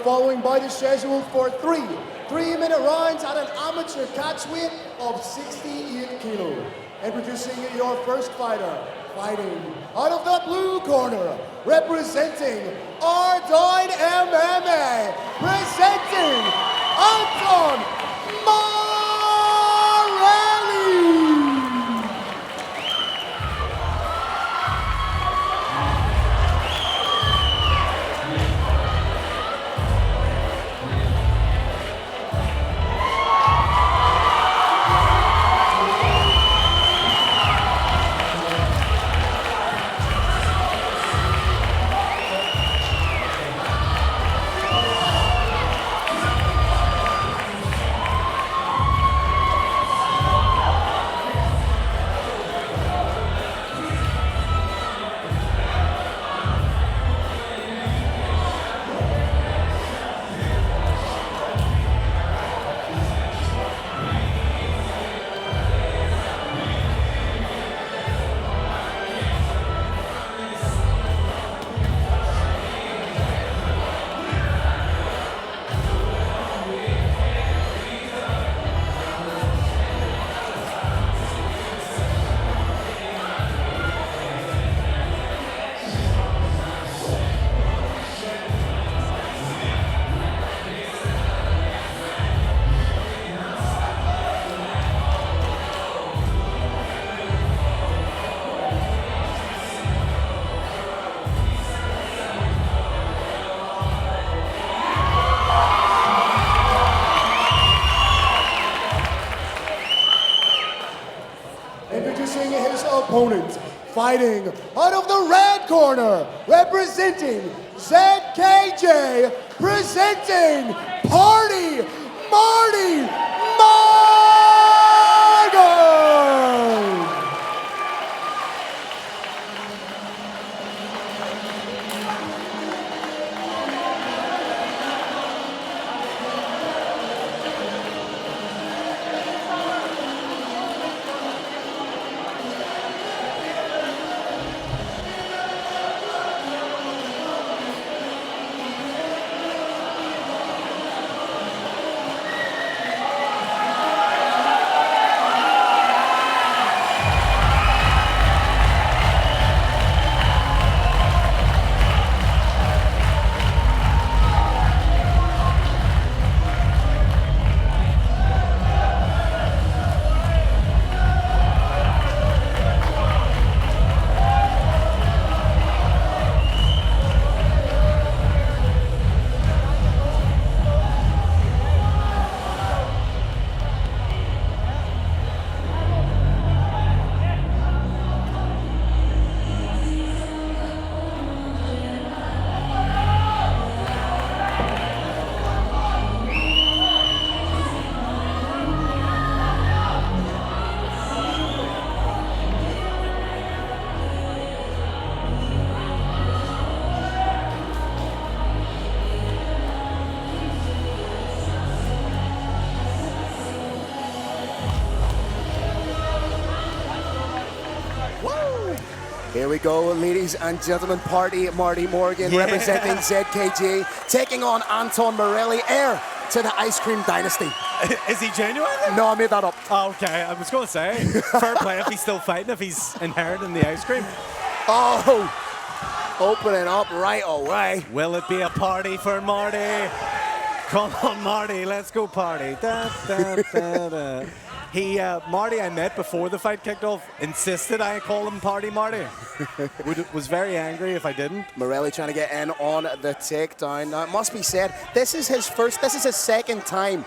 following by the schedule for three-minute rounds at an amateur catch weight of 68 kilo. Introducing your first fighter, fighting out of the blue corner, representing Antoin MMA, presenting Antoin Morelli. Introducing his opponent, fighting out of the red corner, representing ZKJ, presenting Marty Morgan. Here we go, ladies and gentlemen. Marty Morgan, representing ZKG, taking on Antoin Morelli, heir to the Ice Cream Dynasty. Is he genuine? No, I made that up. Oh, okay, I was going to say, fair play if he's still fighting, if he's inheriting the ice cream. Oh, opening up right away. Will it be a party for Marty? Come on, Marty, let's go party. Da, da, da, da. Marty I met before the fight kicked off, insisted I call him Party Marty. Was very angry if I didn't. Morelli trying to get in on the takedown. Now, it must be said, this is his second time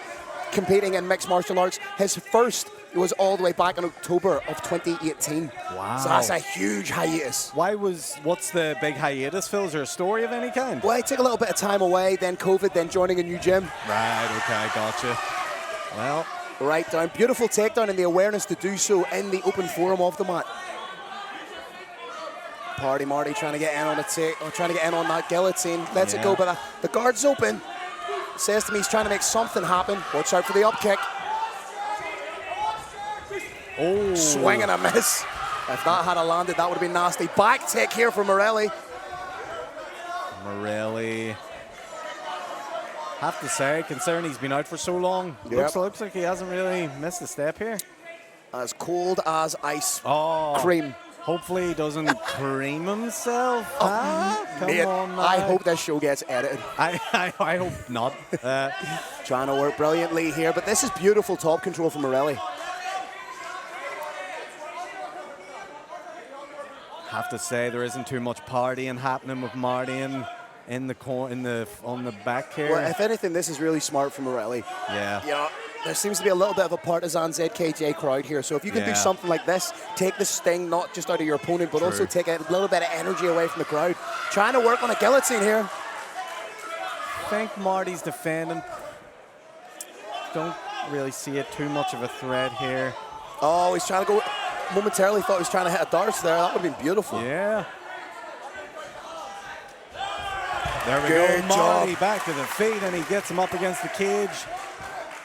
competing in mixed martial arts. His first was all the way back in October of 2018. Wow. So that's a huge hiatus. What's the big hiatus, Phil? Is there a story of any kind? Well, he took a little bit of time away, then COVID, then joining a new gym. Right, okay, gotcha. Well, right down. Beautiful takedown and the awareness to do so in the open forum of the mat. Party Marty trying to get in on the trying to get in on that guillotine. Lets it go, but the guard's open. Says to me he's trying to make something happen. Watch out for the up kick. Oh. Swing and a miss. If that had landed, that would have been nasty. Back tick here for Morelli. Have to say, considering he's been out for so long, Yep. looks like he hasn't really missed a step here. As cold as ice Oh, cream. hopefully he doesn't cream himself. Come Mate, on, I now. hope this show gets edited. I hope not. Trying to work brilliantly here, but this is beautiful top control from Morelli. Have to say there isn't too much partying happening with Marty on the back here. Well, if anything, this is really smart from Morelli. Yeah. You know, there seems to be a little bit of a partisan ZKJ crowd here. So if you can do Yeah. something like this, take the sting not just out of your opponent, but True. also take a little bit of energy away from the crowd. Trying to work on a guillotine here. I think Marty's defending. Don't really see it too much of a threat here. Oh, he's trying to go. Momentarily thought he was trying to hit a dart there. That would have been beautiful. Yeah. There we Good go. Marty job. back to the feet, and he gets him up against the cage.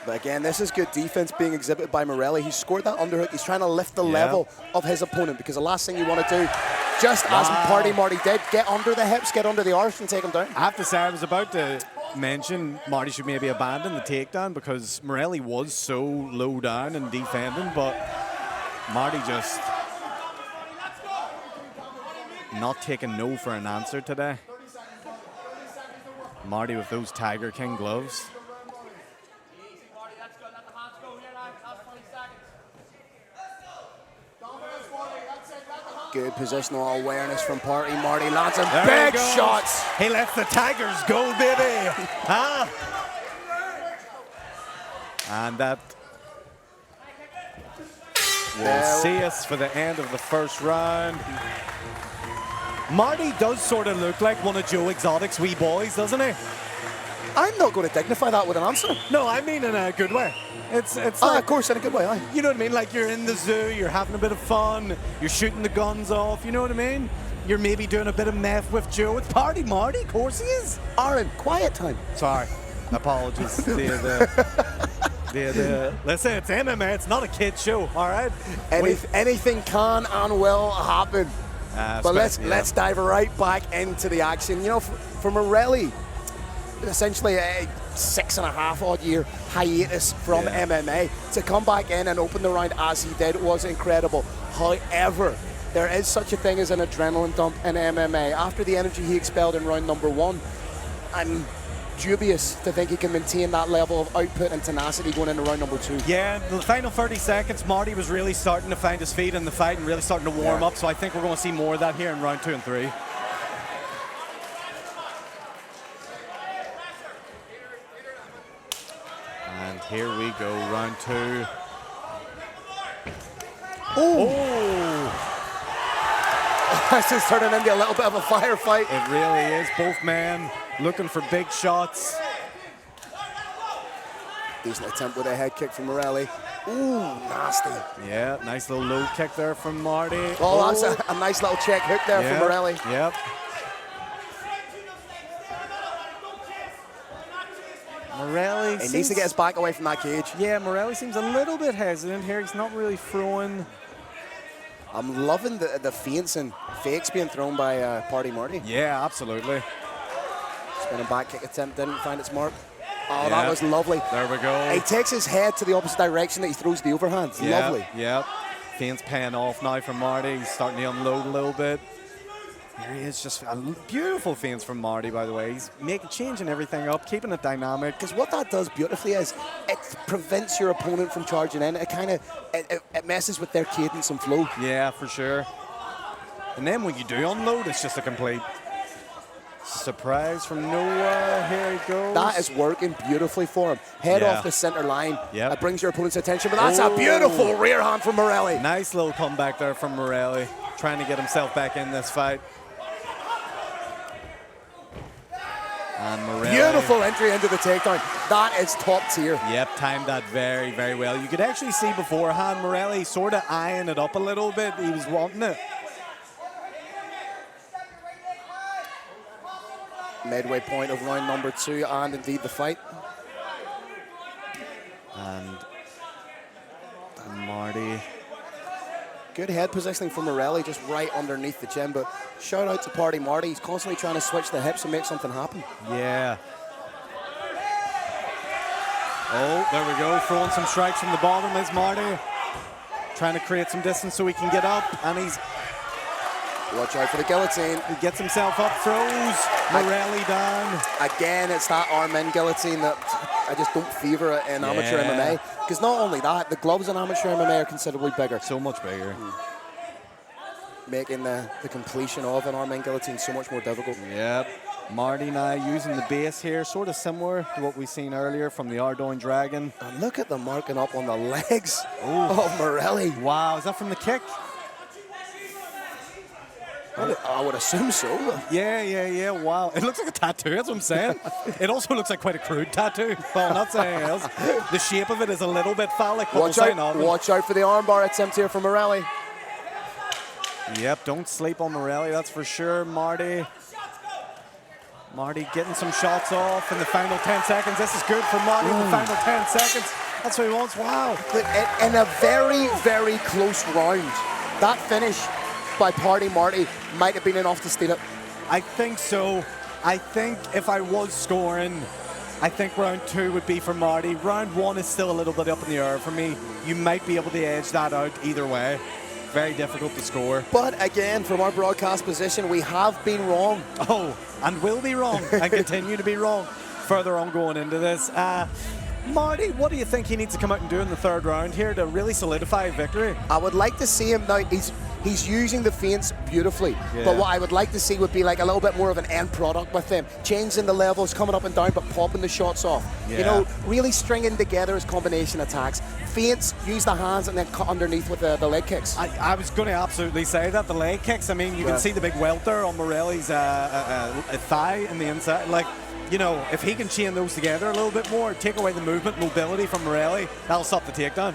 But again, this is good defense being exhibited by Morelli. He scored that underhook. He's trying to lift the Yeah. level of his opponent, because the last thing you want to do, just as Party Marty did, get under the hips, get under the arse and take him down. I have to say, I was about to mention Marty should maybe abandon the takedown because Morelli was so low down and defending, but Marty just not taking no for an answer today. Marty with those Tiger King gloves. Good positional awareness from Party Marty. Lands some There he big goes. shots. He lets the Tigers go, baby. Huh? And that will There- see us for the end of the first round. Marty does sort of look like one of Joe Exotic's wee boys, doesn't he? I'm not going to dignify that with an answer. No, I mean in a good way. It's Ah, like, of course, in a good way. Aye. you know what I mean? Like you're in the zoo, you're having a bit of fun, you're shooting the guns off, you know what I mean? You're maybe doing a bit of meth with Joe. It's Party Marty, of course he is. Aaron, quiet time. Sorry, apologies. Listen, it's MMA, it's not a kid show, all right? Anything can and will happen. But let's dive right back into the action. You know, for Morelli, essentially a 6.5 odd year hiatus from MMA, to come back in and open the round as he did was incredible. However, there is such a thing as an adrenaline dump in MMA. After the energy he expelled in round number 1, I'm dubious to think he can maintain that level of output and tenacity going into round number 2. Yeah, the final 30 seconds, Marty was really starting to find his feet in the fight and really starting to warm up, so I think we're going to see more of that here in round 2 and 3. And here we go, round 2. Oh! This is turning into a little bit of a firefight. It really is. Both men looking for big shots. Decent attempt with a head kick from Morelli. Ooh, nasty. Yeah, nice little low kick there from Marty. Oh, that's a nice little check hook there from Morelli. Yep. Morelli He needs to get his back away from that cage. Yeah, Morelli seems a little bit hesitant here. He's not really throwing. I'm loving the feints and fakes being thrown by Party Marty. Yeah, absolutely. Spinning back kick attempt, didn't find its mark. Oh, Yeah. that was lovely. There we go. He takes his head to the opposite direction that he throws the overhand. Yeah, Lovely. Yep. Feint's paying off now for Marty. He's starting to unload a little bit. Here he is, just a beautiful feints from Marty, by the way. He's changing everything up, keeping it dynamic. Because what that does beautifully is it prevents your opponent from charging in. It kind of it messes with their cadence and flow. Yeah, for sure. And then when you do unload, it's just a complete surprise from nowhere. Here he goes. That is working beautifully for him. Head Yeah. off the center line. Yep. That brings your opponent's attention, but that's Oh. a beautiful rear hand from Morelli. Nice little comeback there from Morelli, trying to get himself back in this fight. And Morelli. Beautiful entry into the takedown. That is top tier. Yep, timed that very, very well. You could actually see beforehand Morelli sort of eyeing it up a little bit. He was wanting it. Midway point of round number 2 and indeed the fight. And Marty. Good head positioning from Morelli, just right underneath the chin. But shout out to Party Marty. He's constantly trying to switch the hips and make something happen. Yeah. Oh, there we go. Throwing some strikes from the bottom is Marty. Trying to create some distance so he can get up, and he's... Watch out for the guillotine. He gets himself up, throws Morelli down. Again, it's that arm-in guillotine that I just don't fever it in amateur MMA. Because not only that, the gloves in amateur MMA are considerably bigger. So much bigger. Making the completion of an arm-in guillotine so much more difficult. Yep. Marty now using the base here, sort of similar to what we've seen earlier from the Antoin Dragon. And look at the marking up on the legs of Morelli. Wow, is that from the kick? I would assume so. Yeah, wow. It looks like a tattoo, that's what I'm saying. It also looks like quite a crude tattoo. Well, not saying else. The shape of it is a little bit phallic, but watch out for the armbar attempt here from Morelli. Yep, don't sleep on Morelli, that's for sure. Marty getting some shots off in the final 10 seconds. This is good for Marty in the final 10 seconds. That's what he wants, wow. In a very, very close round, that finish by Party Marty might have been enough to steal it. I think so. I think if I was scoring, I think round 2 would be for Marty. Round 1 is still a little bit up in the air for me. You might be able to edge that out either way. Very difficult to score. But again, from our broadcast position, we have been wrong. Oh, and will be wrong, and continue to be wrong further on going into this. Marty, what do you think he needs to come out and do in the 3rd round here to really solidify a victory? I would like to see him now. He's using the feints beautifully, but what I would like to see would be like a little bit more of an end product with him, changing the levels, coming up and down, but popping the shots off. You know, really stringing together his combination attacks. Feints, use the hands, and then cut underneath with the leg kicks. I was going to absolutely say that, the leg kicks. I mean, you can see the big welter on Morelli's thigh in the inside. Like, you know, if he can chain those together a little bit more, take away the movement, mobility from Morelli, that'll stop the takedown.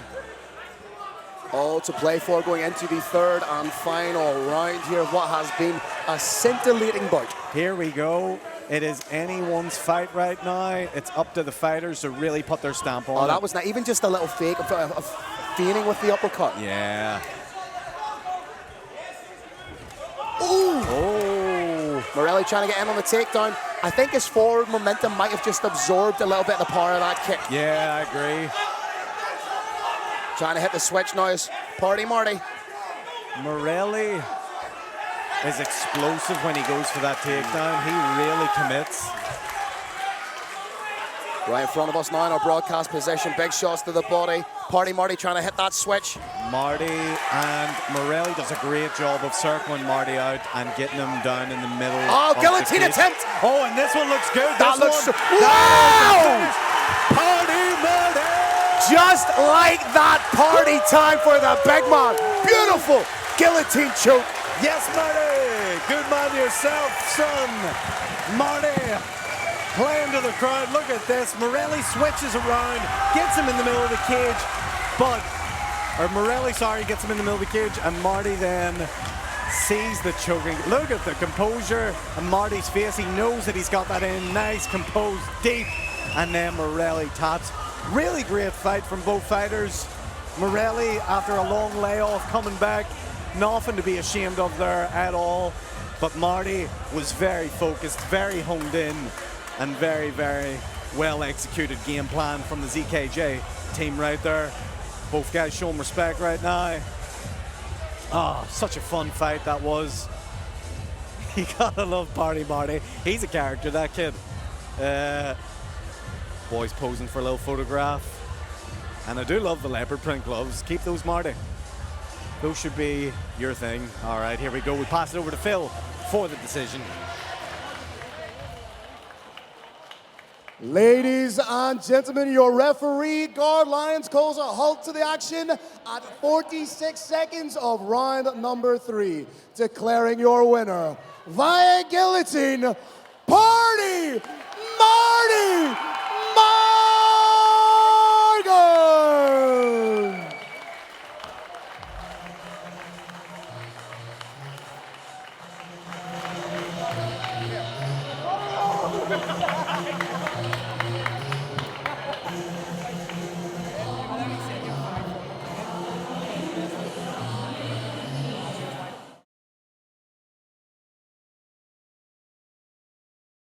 All to play for going into the 3rd and final round here of what has been a scintillating bout. Here we go. It is anyone's fight right now. It's up to the fighters to really put their stamp on it. Oh, that was not even just a little fake of feigning with the uppercut. Yeah. Ooh. Oh. Morelli trying to get in on the takedown. I think his forward momentum might have just absorbed a little bit of the power of that kick. Yeah, I agree. Trying to hit the switch now is Party Marty. Morelli is explosive when he goes for that takedown. He really commits. Right in front of us now in our broadcast position. Big shots to the body. Party Marty trying to hit that switch. Marty and Morelli does a great job of circling Marty out and getting him down in the middle. Oh, guillotine attempt! Oh, and this one looks good. That looks wow! Party Marty! Just like that, party time for the big man. Beautiful guillotine choke. Yes, Marty. Good man yourself, son. Marty playing to the crowd. Look at this. Morelli switches around, gets him in the middle of the cage, gets him in the middle of the cage, and Marty then sees the choking. Look at the composure on Marty's face. He knows that he's got that in. Nice, composed, deep, and then Morelli taps. Really great fight from both fighters. Morelli, after a long layoff, coming back, nothing to be ashamed of there at all. But Marty was very focused, very honed in, and very, very well executed game plan from the ZKJ team right there. Both guys showing respect right now. Oh, such a fun fight that was. You gotta love Party Marty. He's a character, that kid. Boys posing for a little photograph. And I do love the leopard print gloves. Keep those, Marty. Those should be your thing. All right, here we go. We pass it over to Phil for the decision. Ladies and gentlemen, your referee, Guard Lyons, calls a halt to the action at 46 seconds of round number 3, declaring your winner via guillotine, Party Marty Morgan!